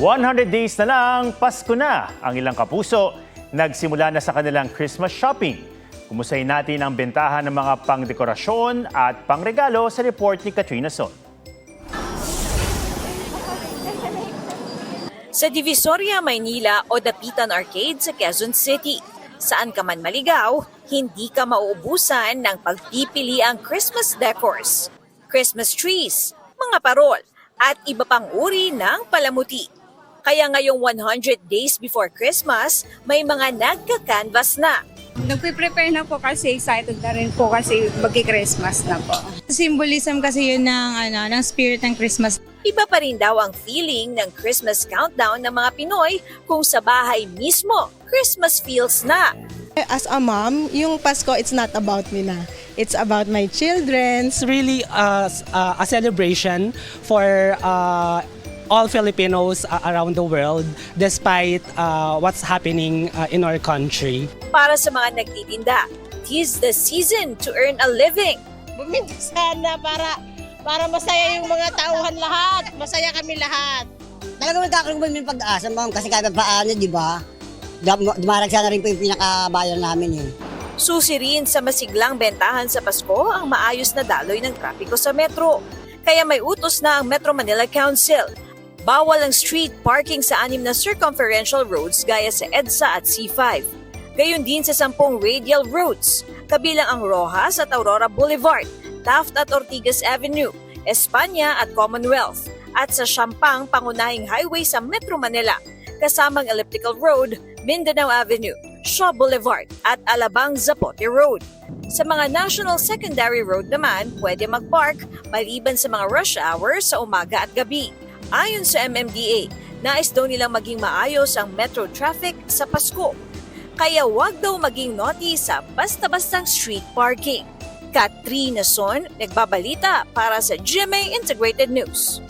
100 days na lang, Pasko na. Ang ilang kapuso, nagsimula na sa kanilang Christmas shopping. Kumustahin natin ang bentahan ng mga pangdekorasyon at pangregalo sa report ni Katrina Son. Sa Divisoria, Maynila o Dapitan Arcade sa Quezon City, saan ka man maligaw, hindi ka mauubusan ng pagpipili ang Christmas decors, Christmas trees, mga parol, at iba pang uri ng palamuti. Kaya ngayong 100 days before Christmas, may mga nagka-canvas na. Nagpe-prepare na po kasi excited na rin po kasi magki-Christmas na po. Symbolism kasi yun ng spirit ng Christmas. Iba pa rin daw ang feeling ng Christmas countdown ng mga Pinoy kung sa bahay mismo, Christmas feels na. As a mom, yung Pasko, it's not about me na. It's about my children. It's really a celebration for all Filipinos around the world despite what's happening in our country. Para sa mga nagtitinda, tis the season to earn a living. Bumili sana para masaya yung mga tauhan lahat. Masaya kami lahat. Talagang magkakaroon mo yung pag-asa, ma'am, kasi kahit paano, di ba? Dumaragsa na rin po yung pinakabayan namin eh. Susi rin sa masiglang bentahan sa Pasko ang maayos na daloy ng trapiko sa metro. Kaya may utos na ang Metro Manila Council. Bawal ang street parking sa 6 na circumferential roads gaya sa EDSA at C5. Gayon din sa 10 radial roads, kabilang ang Rojas at Aurora Boulevard, Taft at Ortigas Avenue, Espanya at Commonwealth, at sa Siampang pangunahing highway sa Metro Manila, kasamang Elliptical Road, Mindanao Avenue, Shaw Boulevard at Alabang Zapote Road. Sa mga National Secondary Road naman, pwede mag-park maliban sa mga rush hours sa umaga at gabi. Ayon sa MMDA, nais daw nilang maging maayos ang metro traffic sa Pasko. Kaya wag daw maging naughty sa basta-bastang street parking. Katrina Son, nagbabalita para sa GMA Integrated News.